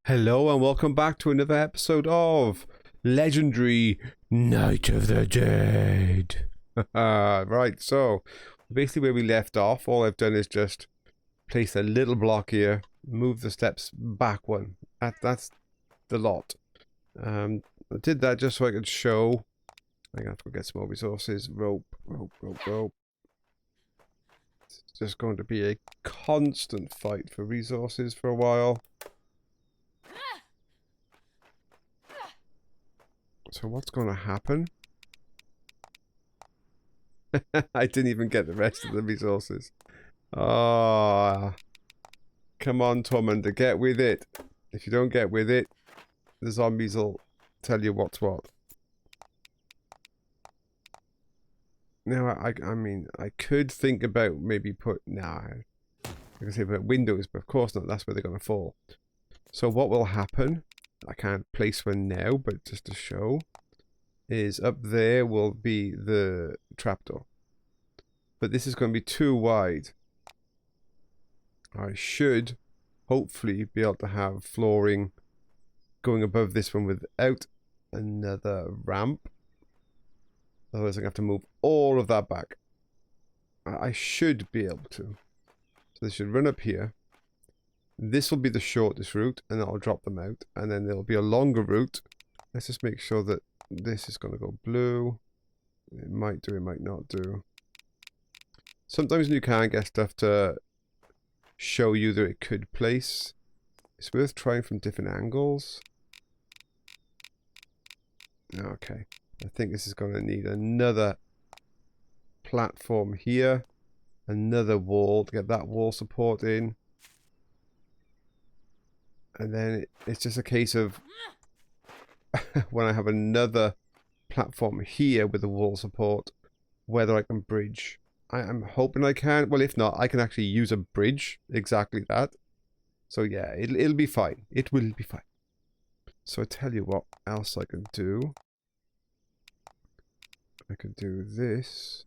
Hello and welcome back to another episode of Legendary Night of the Dead. Right, so basically where we left off, all I've done is just place a little block here, move the steps back one. That's the lot. I did that just so I could show. I have to go get some more resources. Rope. It's just going to be a constant fight for resources for a while. So what's going to happen? I didn't even get the rest of the resources. Ah, come on, Tormunda, get with it. If you don't get with it, the zombies will tell you what's what. Now, I mean, I could think about maybe I can say about windows, but of course not. That's where they're going to fall. So what will happen? I can't place one now, but just to show, is up there will be the trapdoor. But this is going to be too wide. I should hopefully be able to have flooring going above this one without another ramp. Otherwise I'm going to have to move all of that back. I should be able to. So they should run up here. This will be the shortest route, and I'll drop them out. And then there'll be a longer route. Let's just make sure that this is going to go blue. It might do, it might not do. Sometimes you can get stuff to show you that it could place. It's worth trying from different angles. Okay. I think this is going to need another platform here. Another wall to get that wall support in. And then it's just a case of when I have another platform here with the wall support, whether I can bridge. I'm hoping I can. Well, if not, I can actually use a bridge. Exactly that. So yeah, it'll be fine. It will be fine. So I tell you what else I can do. I could do this.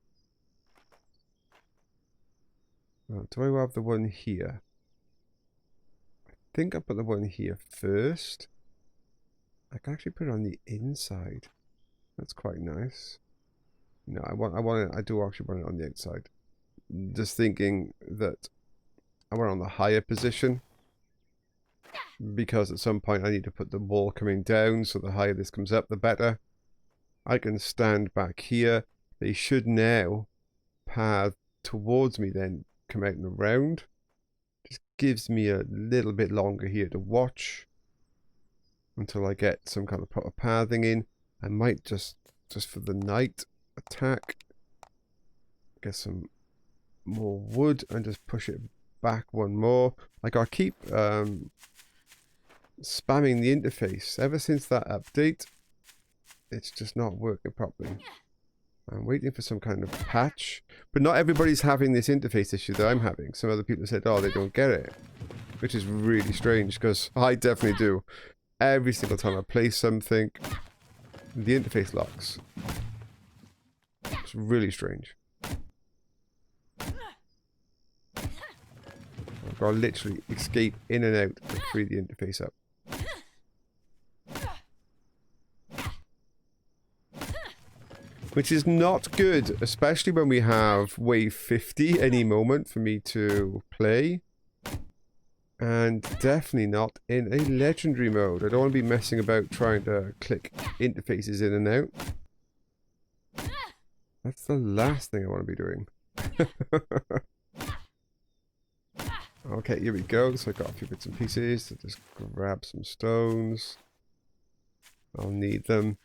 Well, do I have the one here? I think I put the one here first. I can actually put it on the inside. That's quite nice. No, I do actually want it on the outside. Just thinking that I want it on the higher position. Because at some point I need to put the wall coming down, so the higher this comes up, the better. I can stand back here. They should now path towards me, then come out and around. Just gives me a little bit longer here to watch until I get some kind of proper pathing in. I might just for the night attack, get some more wood and just push it back one more. Like I keep spamming the interface ever since that update. It's just not working properly. I'm waiting for some kind of patch, but not everybody's having this interface issue that I'm having. Some other people said, oh, they don't get it, which is really strange because I definitely do. Every single time I play something, the interface locks. It's really strange. I've got to literally escape in and out and free the interface up. Which is not good, especially when we have wave 50 any moment for me to play. And definitely not in a legendary mode. I don't want to be messing about trying to click interfaces in and out. That's the last thing I want to be doing. Okay, here we go. So I got a few bits and pieces. So just grab some stones. I'll need them.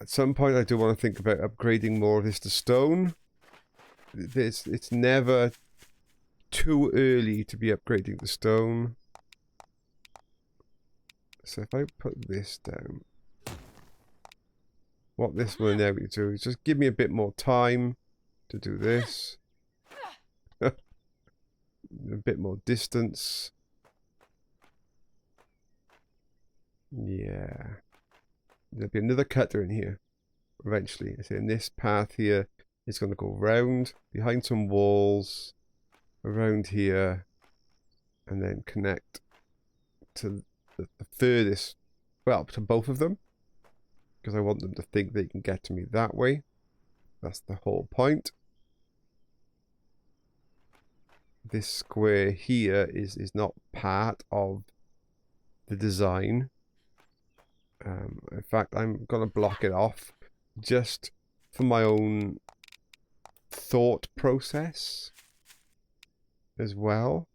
At some point I do want to think about upgrading more of this to stone. It's never too early to be upgrading the stone. So if I put this down, what this will enable you to do is just give me a bit more time to do this. A bit more distance. Yeah. There'll be another cutter in here eventually. I say, and this path here is going to go round behind some walls, around here, and then connect to the furthest, well, to both of them. Because I want them to think they can get to me that way. That's the whole point. This square here is not part of the design. In fact, I'm going to block it off just for my own thought process as well.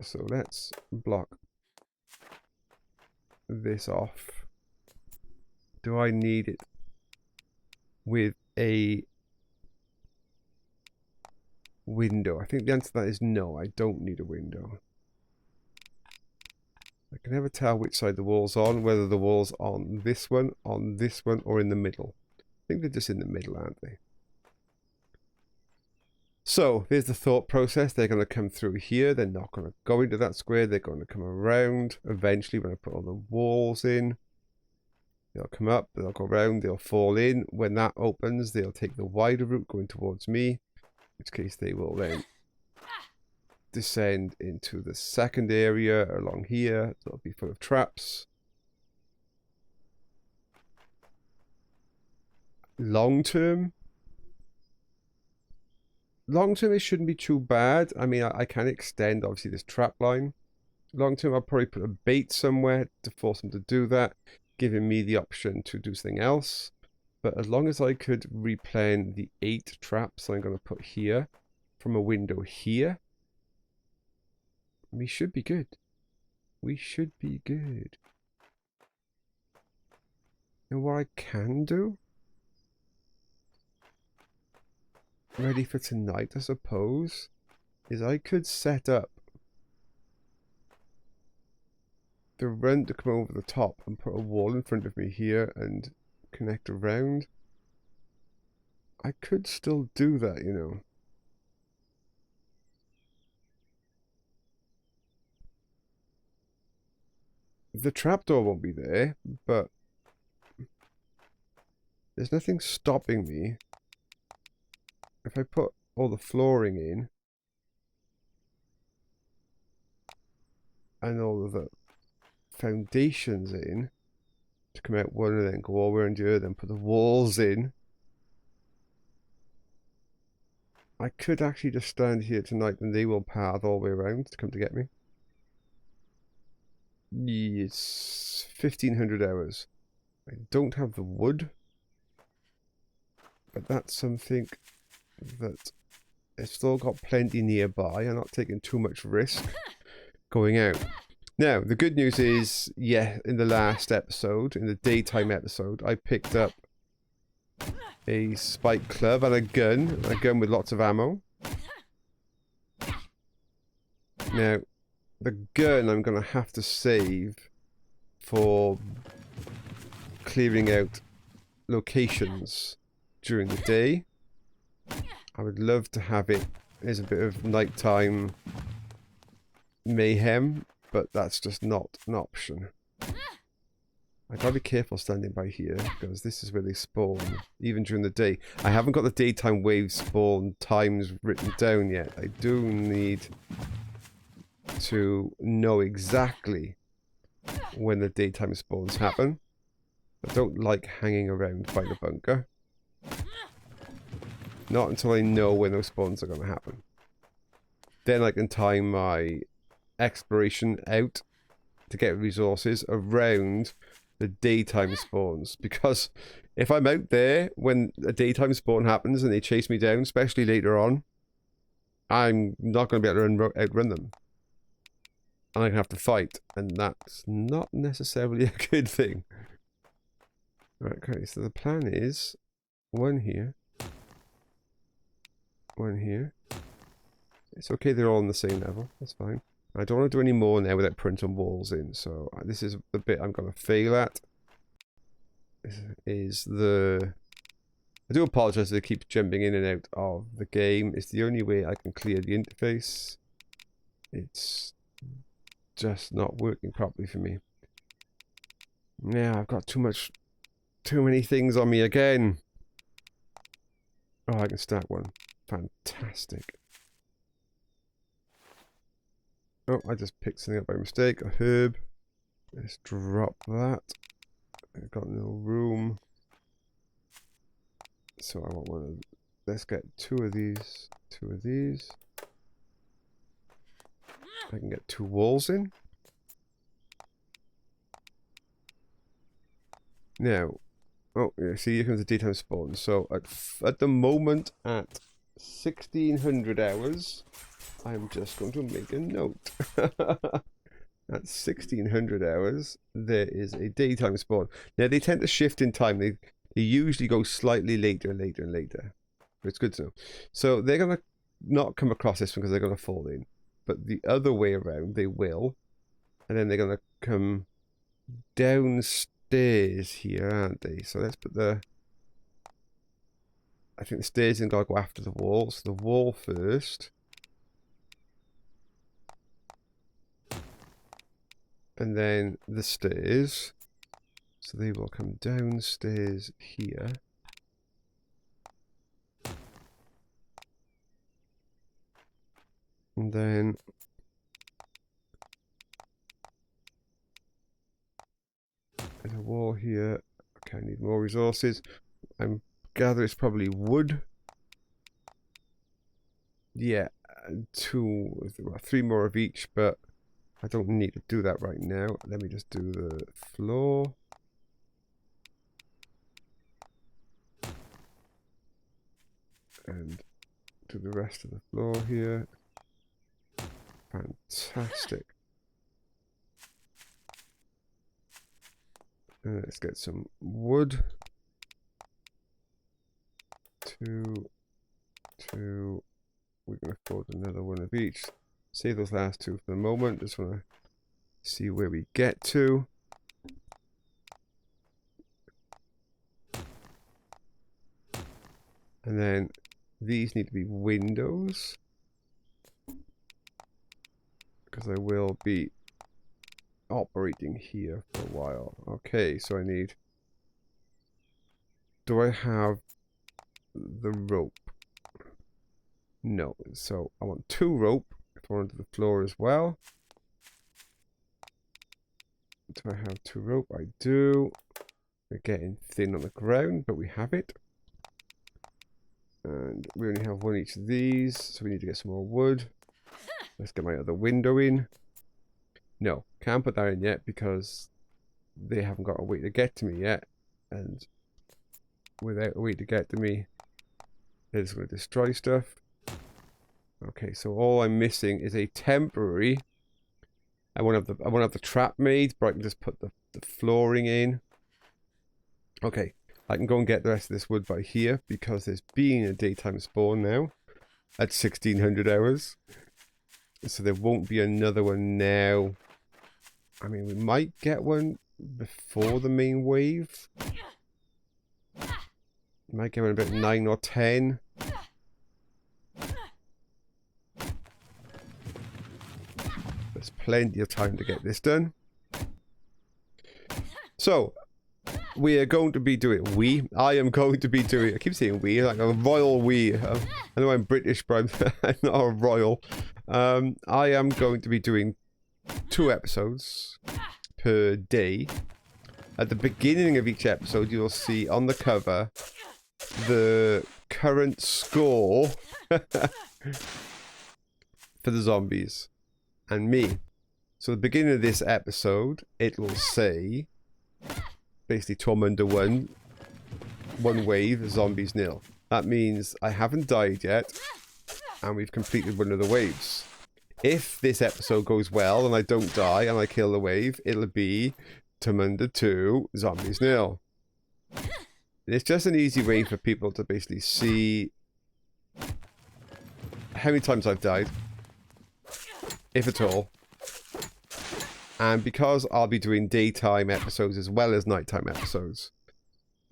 So let's block this off. Do I need it with a window? I think the answer to that is no, I don't need a window. I can never tell which side the wall's on, whether the wall's on this one, or in the middle. I think they're just in the middle, aren't they? So, here's the thought process. They're going to come through here. They're not going to go into that square. They're going to come around. Eventually, when I put all the walls in, they'll come up, they'll go around, they'll fall in. When that opens, they'll take the wider route going towards me, in which case they will then descend into the second area along here. It'll be full of traps. Long term, it shouldn't be too bad. I mean, I can extend, obviously, this trap line. Long term, I'll probably put a bait somewhere to force them to do that, giving me the option to do something else. But as long as I could replan the 8 traps I'm going to put here from a window here, we should be good. We should be good. And what I can do, ready for tonight, I suppose, is I could set up the run to come over the top and put a wall in front of me here and connect around. I could still do that, you know. The trapdoor won't be there, but there's nothing stopping me. If I put all the flooring in and all of the foundations in to come out one and then go all around here, then put the walls in, I could actually just stand here tonight and they will path all the way around to come to get me. It's 1500 hours. I don't have the wood, but that's something that I've still got plenty nearby. I'm not taking too much risk going out. Now, the good news is, yeah, in the last episode, in the daytime episode, I picked up a spike club and a gun with lots of ammo. Now, the gun I'm going to have to save for clearing out locations during the day. I would love to have it as a bit of nighttime mayhem, but that's just not an option. I gotta be careful standing by here because this is where they spawn, even during the day. I haven't got the daytime wave spawn times written down yet. I do need to know exactly when the daytime spawns happen. I don't like hanging around by the bunker. Not until I know when those spawns are going to happen. Then I can time my exploration out to get resources around the daytime spawns. Because if I'm out there when a daytime spawn happens and they chase me down, especially later on, I'm not going to be able to outrun them. And I'm going to have to fight. And that's not necessarily a good thing. Right, okay, so the plan is one here. One here. It's okay, they're all on the same level. That's fine. I don't want to do any more now without putting some walls in. So this is the bit I'm going to fail at. This is the... I do apologize that I keep jumping in and out of the game. It's the only way I can clear the interface. It's just not working properly for me. Now I've got too many things on me again. Oh, I can stack one. Fantastic. Oh, I just picked something up by mistake. A herb. Let's drop that. I've got no room. So I want one of... Let's get 2 of these. 2 of these. I can get 2 walls in. Now, oh, yeah, see, here comes the daytime spawn. So at the moment, at 1600 hours, I'm just going to make a note. At 1600 hours, there is a daytime spawn. Now, they tend to shift in time. They usually go slightly later and later and later. But it's good to know. So they're going to not come across this one because they're going to fall in. But the other way around, they will. And then they're going to come downstairs here, aren't they? So let's put the... I think the stairs are going to go after the wall. So the wall first. And then the stairs. So they will come downstairs here. And then there's a wall here. Okay, I need more resources. I'm gather it's probably wood. Yeah, 2, 3 more of each, but I don't need to do that right now. Let me just do the floor. And do the rest of the floor here. Fantastic. And let's get some wood. 2, 2. We can afford another one of each. Save those last 2 for the moment. Just want to see where we get to. And then these need to be windows. Because I will be operating here for a while. Okay, so I need... Do I have the rope? No, so I want 2 rope. If I want to the floor as well. Do I have 2 rope? I do. We're getting thin on the ground, but we have it. And we only have 1 each of these, so we need to get some more wood. Let's get my other window in. No, can't put that in yet because they haven't got a way to get to me yet. And without a way to get to me, they're just going to destroy stuff. Okay, so all I'm missing is a temporary. I won't have the trap made, but I can just put the flooring in. Okay, I can go and get the rest of this wood by here because there's being a daytime spawn now at 1600 hours. So there won't be another one now. I mean, we might get one before the main wave. We might get one about 9 or 10. There's plenty of time to get this done. So, we are going to be doing... I am going to be doing... I keep saying we, like a royal we. I know I'm British, but I'm not a royal. I am going to be doing 2 episodes per day. At the beginning of each episode, you'll see on the cover the current score for the zombies and me. So at the beginning of this episode, it will say basically Tormunda 1 wave, zombies 0. That means I haven't died yet and we've completed one of the waves. If this episode goes well and I don't die and I kill the wave, it'll be Tormunda 2, zombies 0. It's just an easy way for people to basically see how many times I've died, if at all. And because I'll be doing daytime episodes as well as nighttime episodes,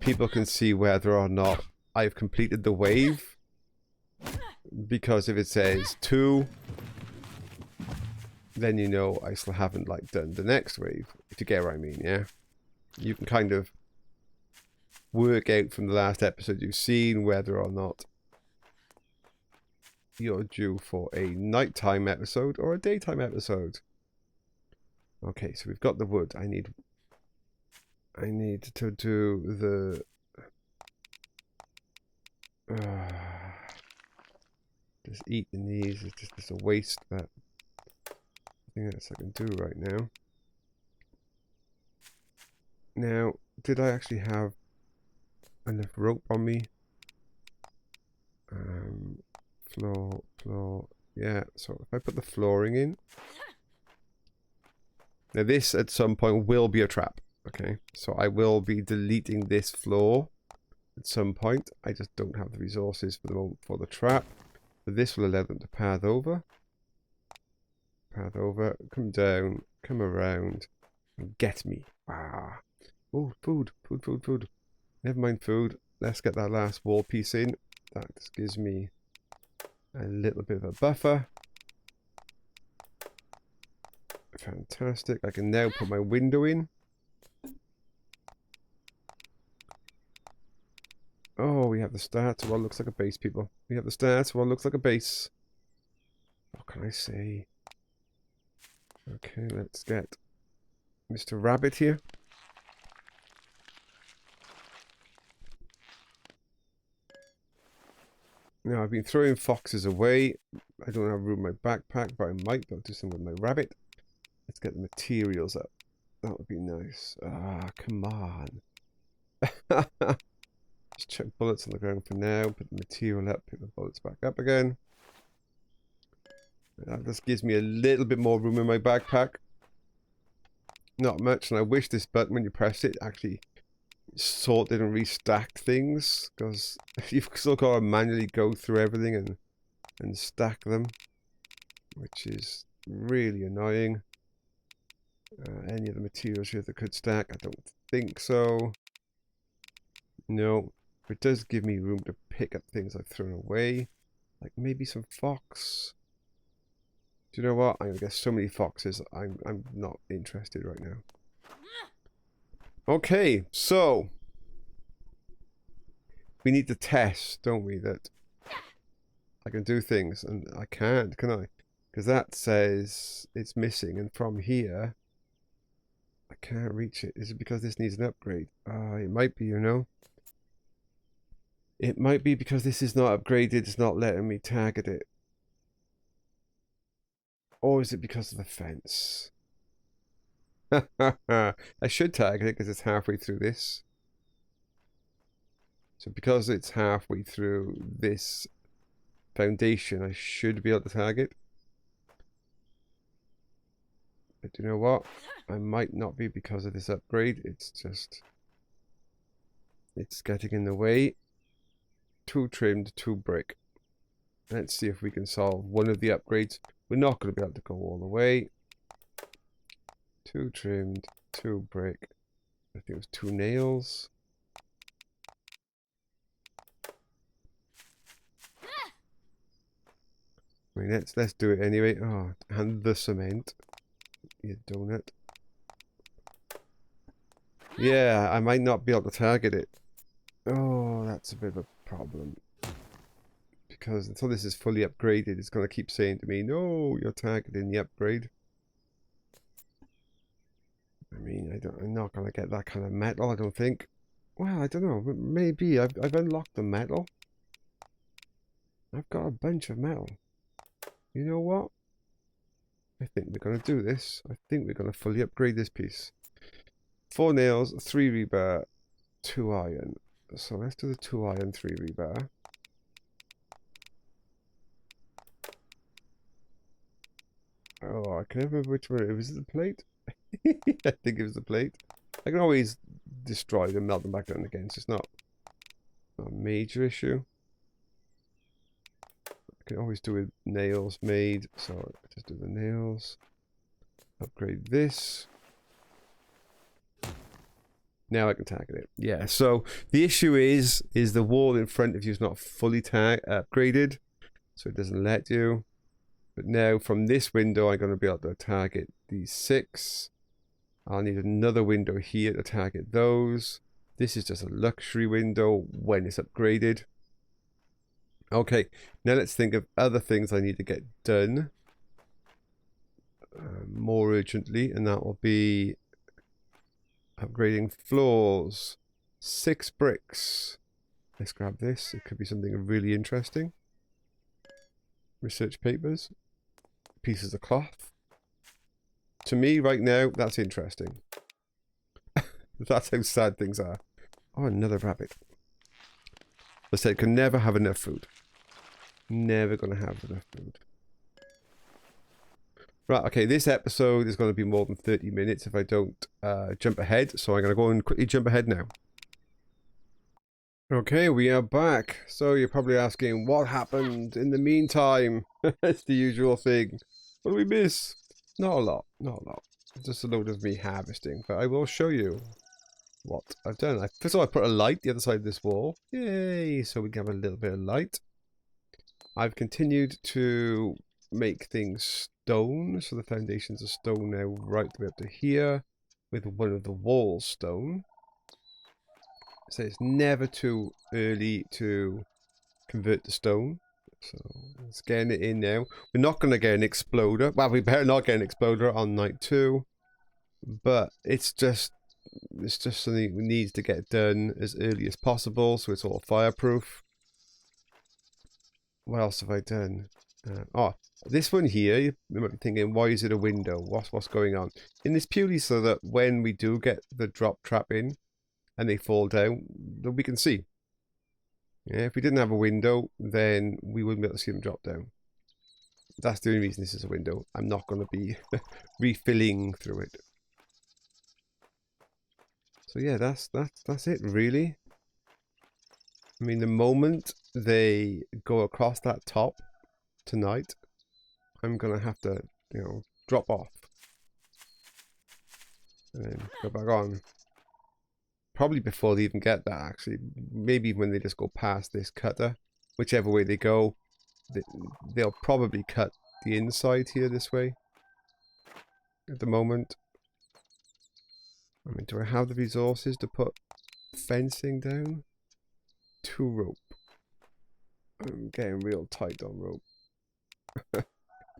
people can see whether or not I've completed the wave. Because if it says 2, then you know I still haven't like done the next wave, if you get what I mean, yeah? You can kind of work out from the last episode you've seen whether or not you're due for a nighttime episode or a daytime episode. Okay, so we've got the wood. I need to do the just eating these is just a waste, but I think that's what I can do right now. Now, did I actually have enough rope on me? Floor. Yeah, so if I put the flooring in. Now this at some point will be a trap. Okay, so I will be deleting this floor at some point. I just don't have the resources for the moment for the trap. But this will allow them to path over. Path over, come down, come around, and get me. Ah. Oh, food. Never mind food. Let's get that last wall piece in. That just gives me a little bit of a buffer. Fantastic. I can now put my window in. Oh, we have the start to what looks like a base, people. We have the start to what looks like a base. What can I say? Okay, let's get Mr. Rabbit here. Now, I've been throwing foxes away. I don't have room in my backpack, but I might be able to do something with my rabbit. Let's get the materials up. That would be nice. Ah, come on. Just chuck bullets on the ground for now. Put the material up. Pick the bullets back up again. That just gives me a little bit more room in my backpack. Not much, and I wish this button, when you press it, actually sorted and restacked things, because you've still got to manually go through everything and stack them, which is really annoying. Any of the materials here that could stack? I don't think so. No, but it does give me room to pick up things I've thrown away, like maybe some fox. Do you know what? I'm gonna get so many foxes. I'm not interested right now. Okay, so we need to test, don't we, that I can do things, and I can't, can I? Because that says it's missing, and from here I can't reach it. Is it because this needs an upgrade? It might be, you know. It might be because this is not upgraded, it's not letting me target it. Or is it because of the fence? I should target it because it's halfway through this. So because it's halfway through this foundation, I should be able to target. But you know what? I might not be because of this upgrade. It's just... it's getting in the way. 2 trimmed, 2 brick. Let's see if we can solve one of the upgrades. We're not going to be able to go all the way. 2 trimmed, 2 brick. I think it was 2 nails. I mean, let's do it anyway. Oh, and the cement. You donut. Yeah, I might not be able to target it. Oh, that's a bit of a problem. Because until this is fully upgraded, it's going to keep saying to me, no, you're targeting the upgrade. I mean, I'm not going to get that kind of metal, I don't think. Well, I don't know. Maybe. I've unlocked the metal. I've got a bunch of metal. You know what? I think we're going to do this. I think we're going to fully upgrade this piece. 4 nails, 3 rebar, 2 iron. So let's do the 2 iron, 3 rebar. Oh, I can never remember which one it was. Was it the plate? I think it was the plate. I can always destroy them, melt them back down again. So it's not a major issue. I can always do with nails made. So just do the nails. Upgrade this. Now I can target it. Yeah, so the issue is the wall in front of you is not fully upgraded. So it doesn't let you. But now from this window, I'm going to be able to target these 6. I'll need another window here to target those. This is just a luxury window when it's upgraded. Okay, now let's think of other things I need to get done more urgently, and that will be upgrading floors. 6 bricks. Let's grab this. It could be something really interesting. Research papers. Pieces of cloth. To me, right now, that's interesting. That's how sad things are. Oh, another rabbit. I said, can never have enough food. Never gonna have enough food. Right, okay, this episode is going to be more than 30 minutes if I don't jump ahead, so I'm going to go and quickly jump ahead now. Okay, we are back. So you're probably asking, what happened in the meantime? It's the usual thing. What do we miss? Not a lot, not a lot. Just a load of me harvesting, but I will show you what I've done. First of all, I put a light the other side of this wall. Yay, so we can have a little bit of light. I've continued to make things stone, so the foundations are stone now right the way up to here, with one of the walls stone. So it's never too early to convert to stone. So let's get it in now. We're not going to get an exploder. Well, we better not get an exploder on night 2. But it's just something we need to get done as early as possible, so it's all fireproof. What else have I done? Oh, this one here, you might be thinking, why is it a window? What's going on? And it's purely so that when we do get the drop trap in and they fall down, then we can see. Yeah, if we didn't have a window, then we wouldn't be able to see them drop down. That's the only reason this is a window. I'm not going to be refilling through it. So yeah, that's it really. I mean, the moment they go across that top tonight, I'm gonna have to, drop off and then go back on. Probably before they even get that, actually. Maybe when they just go past this cutter, whichever way they go, they'll probably cut the inside here this way. At the moment, I mean, do I have the resources to put fencing down? 2 rope. I'm getting real tight on rope.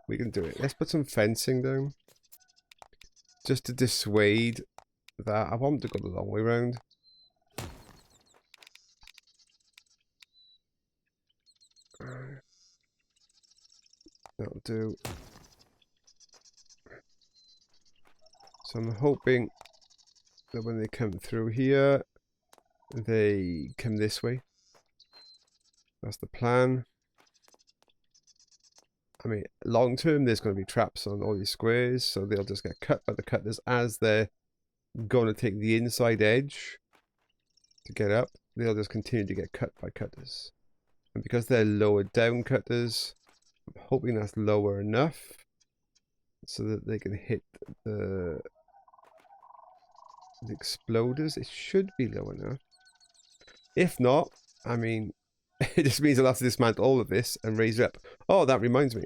We can do it. Let's put some fencing down. Just to dissuade that. I want them to go the long way round. That'll do. So I'm hoping that when they come through here, they come this way. That's the plan. I mean, long term, there's going to be traps on all these squares, so they'll just get cut by the cutters as they're going to take the inside edge to get up. They'll just continue to get cut by cutters. And because they're lower down cutters, I'm hoping that's lower enough so that they can hit the exploders. It should be low enough. If not, I mean, it just means I'll have to dismantle all of this and raise it up. Oh, that reminds me.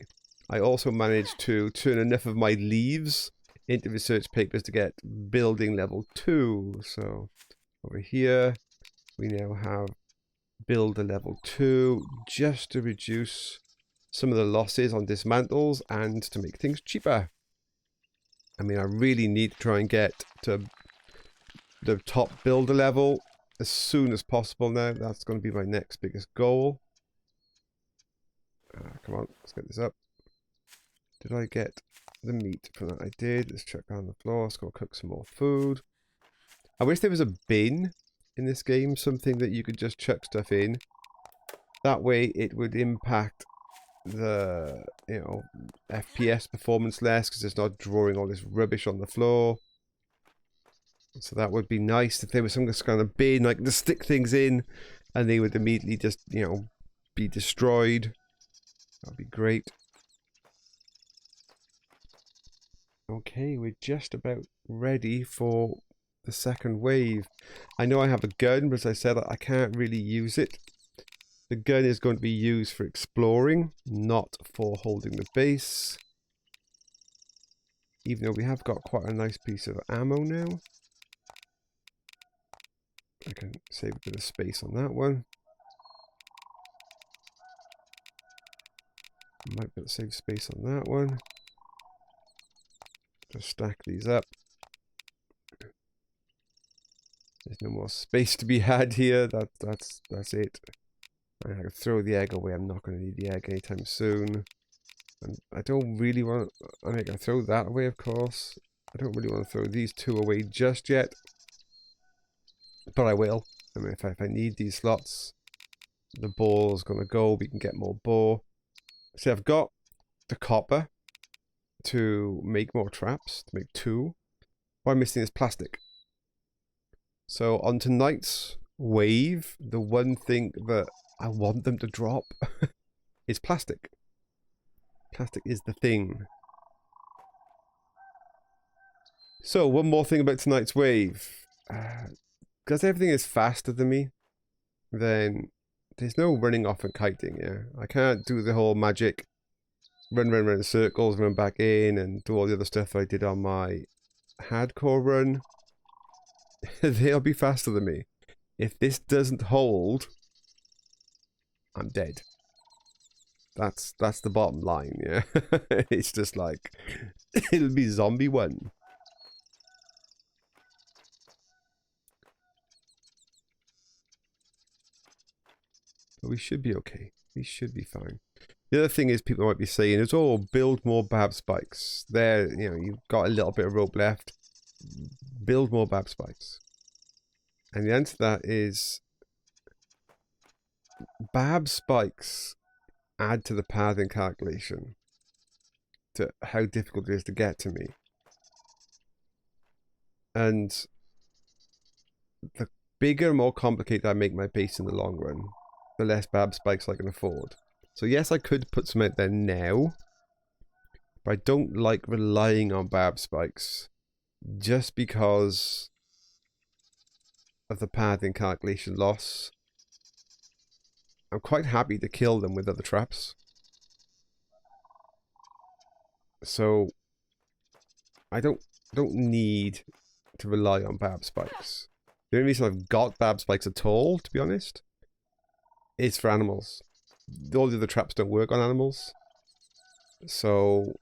I also managed to turn enough of my leaves into research papers to get building level 2. So over here, we now have builder level 2 just to reduce some of the losses on dismantles and to make things cheaper. I mean, I really need to try and get to the top builder level as soon as possible now. That's going to be my next biggest goal. Come on, let's get this up. Did I get the meat from that? I did. Let's check on the floor. Let's go cook some more food. I wish there was a bin in this game, something that you could just chuck stuff in. That way it would impact the, FPS performance less because it's not drawing all this rubbish on the floor. So that would be nice if there was some kind of bin, like to stick things in and they would immediately just, be destroyed. That would be great. Okay, we're just about ready for the second wave. I know I have a gun, but as I said, I can't really use it. The gun is going to be used for exploring, not for holding the base. Even though we have got quite a nice piece of ammo now. I can save a bit of space on that one. Might be able to save space on that one. Just stack these up. There's no more space to be had here. That's it. I can throw the egg away. I'm not going to need the egg anytime soon. And I don't really want... I mean, I can throw that away, of course. I don't really want to throw these two away just yet. But I will. I mean, if I need these slots, the boar's going to go. We can get more boar. See, I've got the copper to make more traps, to make 2. What I'm missing is plastic. So on tonight's wave, the one thing that I want them to drop is plastic. Plastic is the thing. So one more thing about tonight's wave. Because everything is faster than me, then there's no running off and kiting, yeah. I can't do the whole magic run in circles, run back in, and do all the other stuff I did on my hardcore run. They'll be faster than me. If this doesn't hold, I'm dead. That's the bottom line, yeah. It's just like, it'll be zombie 1. But we should be okay. We should be fine. The other thing is, people might be saying is, oh, build more bab spikes. There, you know, you've got a little bit of rope left. Build more bab spikes. And the answer to that is, bab spikes add to the pathing calculation, to how difficult it is to get to me. And the bigger, more complicated I make my base in the long run, the less bab spikes I can afford. So yes, I could put some out there now, but I don't like relying on bab spikes just because of the pathing calculation loss. I'm quite happy to kill them with other traps. So I don't need to rely on bab spikes. The only reason I've got bab spikes at all, to be honest, is for animals. All the other traps don't work on animals. So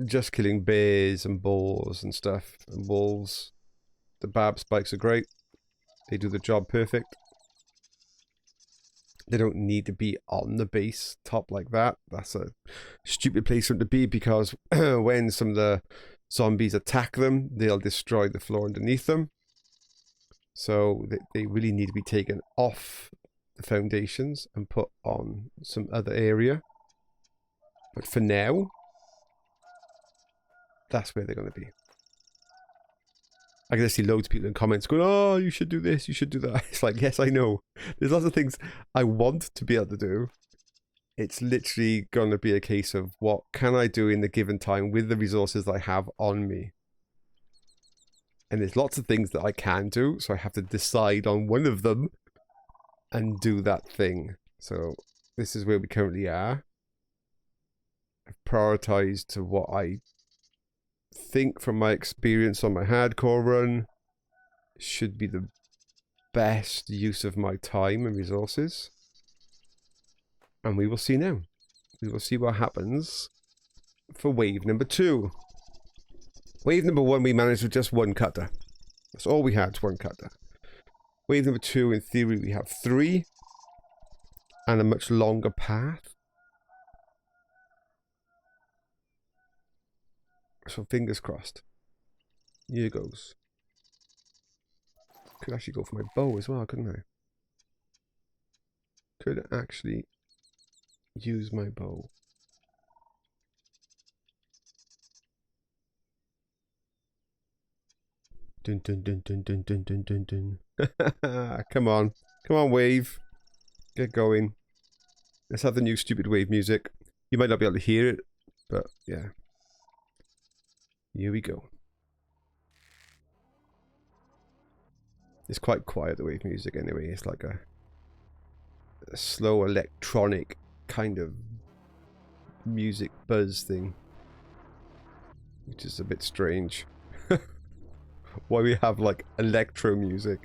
just killing bears and boars and stuff and wolves, the bab spikes are great. They do the job perfect. They don't need to be on the base top like that. That's a stupid place for them to be, because when some of the zombies attack them, they'll destroy the floor underneath them. So they really need to be taken off the foundations and put on some other area. But for now, that's where they're going to be. I can see loads of people in comments going, oh, you should do this, you should do that. It's like, yes, I know. There's lots of things I want to be able to do. It's literally going to be a case of what can I do in the given time with the resources that I have on me. And there's lots of things that I can do, so I have to decide on one of them and do that thing. So this is where we currently are. I've prioritized to what I think from my experience on my hardcore run should be the best use of my time and resources. And we will see now. We will see what happens for wave number 2. Wave number 1, we managed with just 1 cutter. That's all we had, 1 cutter. Wave number 2, in theory, we have 3. And a much longer path. So fingers crossed. Here goes. Could actually go for my bow as well, couldn't I? Could actually use my bow. Dun dun dun dun dun dun dun dun dun. Come on. Come on, wave. Get going. Let's have the new stupid wave music. You might not be able to hear it, but yeah. Here we go. It's quite quiet, the wave music, anyway. It's like a slow electronic kind of music buzz thing, which is a bit strange. Why we have like electro music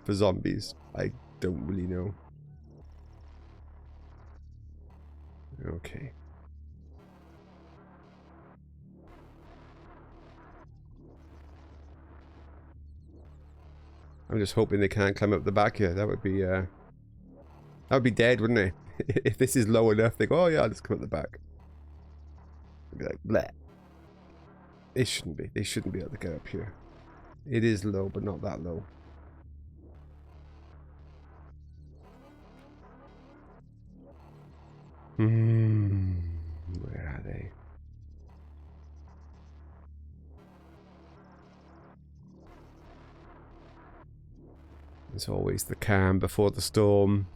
for zombies, I don't really know. Okay. I'm just hoping they can't climb up the back here. That would be dead, wouldn't it? If this is low enough, they go, oh yeah, I'll just come up the back. I'd be like, bleh. It shouldn't be. They shouldn't be able to get up here. It is low, but not that low. Where are they? It's always the calm before the storm.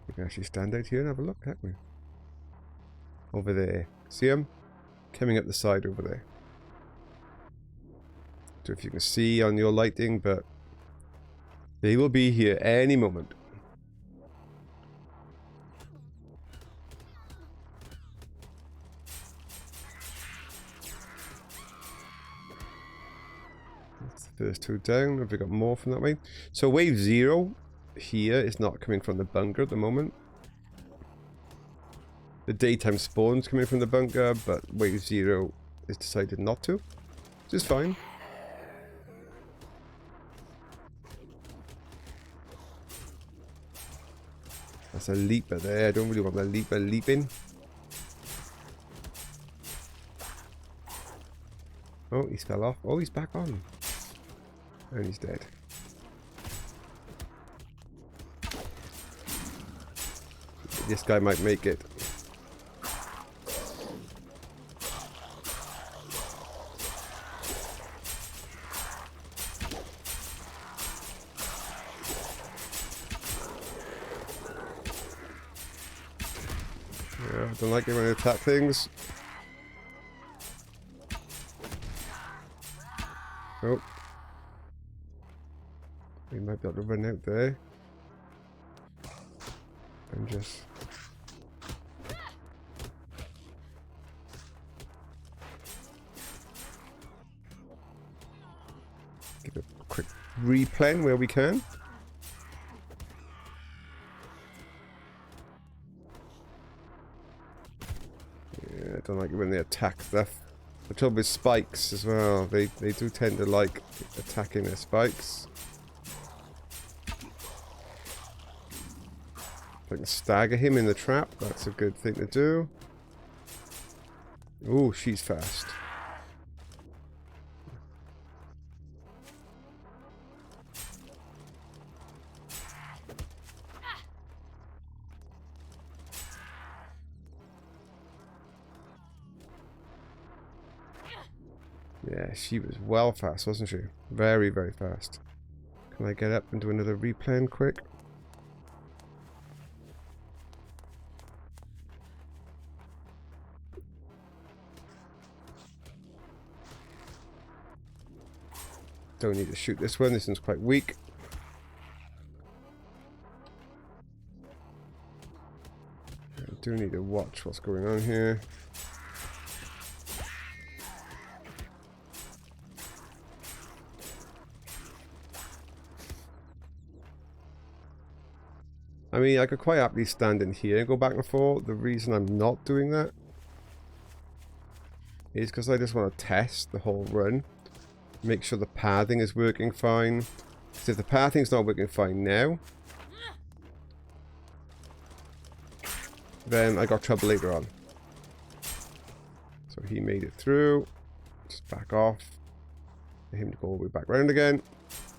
We can actually stand out here and have a look, can't we? Over there. See them? Coming up the side over there. Don't know if you can see on your lighting, but they will be here any moment. That's the first two down. Have we got more from that way? So wave 0 here is not coming from the bunker at the moment. The daytime spawn's coming from the bunker, but wave 0 is decided not to. Which is fine. That's a leaper there. I don't really want that leaper leaping. Oh, he fell off. Oh, he's back on. And he's dead. This guy might make it. Yeah, I don't like it when they attack things. Oh. We might be able to run out there. And just... give a quick replan where we can. Yeah, I don't like it when they attack stuff. The trouble with spikes as well, they do tend to like attacking their spikes. If I can stagger him in the trap, that's a good thing to do. Ooh, she's fast. Yeah, she was well fast, wasn't she? Very, very fast. Can I get up and do another replan quick? Don't need to shoot this one. This one's quite weak. I do need to watch what's going on here. I mean, I could quite happily stand in here and go back and forth. The reason I'm not doing that is because I just want to test the whole run. Make sure the pathing is working fine. Because if the pathing's not working fine now, then I got trouble later on. So he made it through. Just back off. For him to go all the way back round again.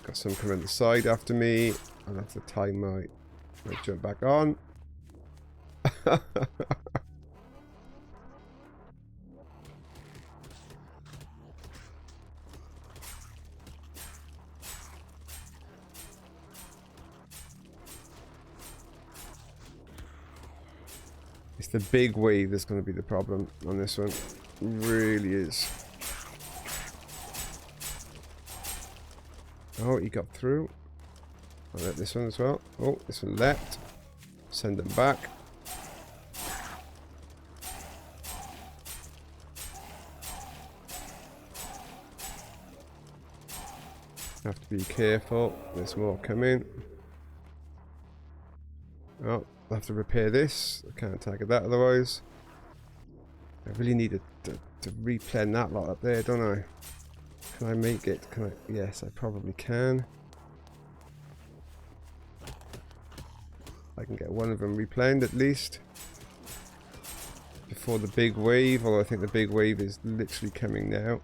Got some coming the side after me. I'll have to time my jump back on. It's the big wave that's going to be the problem on this one. It really is. Oh, he got through. I'll let this one as well. Oh, this one left. Send them back. Have to be careful. There's more coming. Oh, I'll have to repair this. I can't target that otherwise. I really need to to replan that lot up there, don't I? Can I make it? Can I? Yes, I probably can. I can get one of them replanned at least before the big wave, although I think the big wave is literally coming now.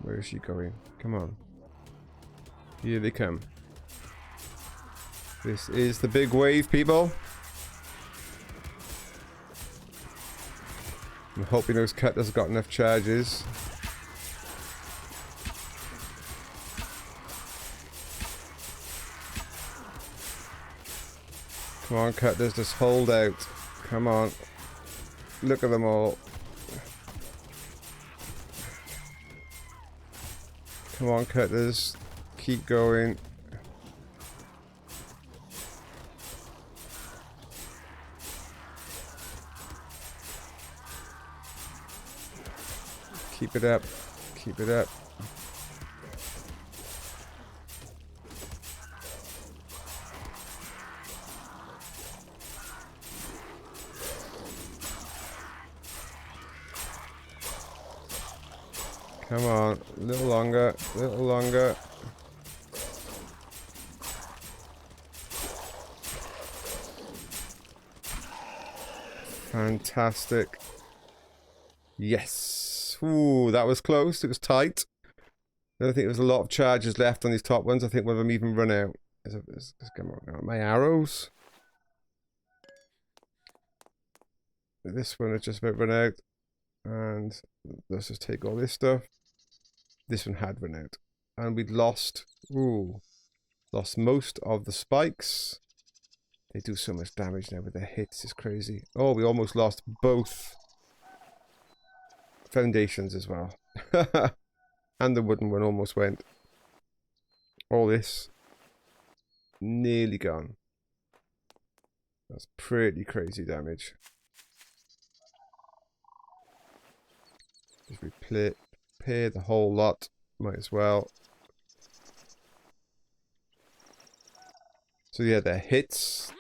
Where is she going? Come on. Here they come. This is the big wave, people. I'm hoping those cutters got enough charges. Come on, cutters, just hold out. Come on. Look at them all. Come on, cutters. Keep going. Keep it up. Keep it up. Come on, a little longer, a little longer. Fantastic. Yes. Ooh, that was close. It was tight. I don't think there was a lot of charges left on these top ones. I think one of them even run out. Come on, my arrows. This one has just about run out. And let's just take all this stuff. This one had run out. And we'd lost, lost most of the spikes. They do so much damage now with their hits, it's crazy. Oh, we almost lost both foundations as well. And the wooden one almost went. All this, nearly gone. That's pretty crazy damage. Just repair the whole lot, might as well. So yeah, their hits,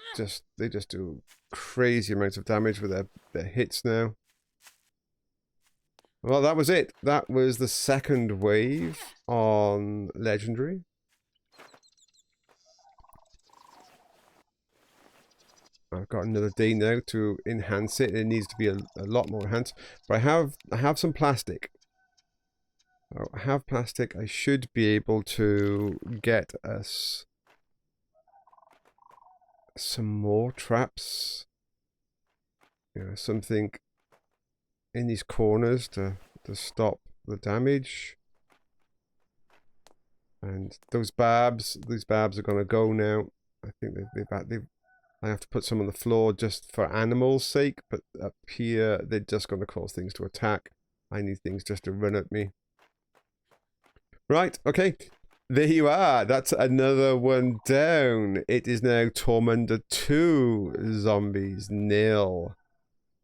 they just do crazy amounts of damage with their hits now. Well, that was it. That was the second wave on Legendary. I've got another day now to enhance it. It needs to be a lot more enhanced. But I have some plastic. I have plastic. I should be able to get us some more traps. You know, something in these corners to stop the damage. And these barbs are gonna go now. I think I have to put some on the floor just for animals' sake, but up here they're just gonna cause things to attack. I need things just to run at me. Right, okay. There you are. That's another one down. It is now Tormunda 2, zombies 0.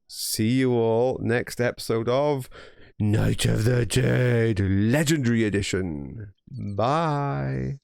See you all next episode of Night of the Dead Legendary Edition. Bye.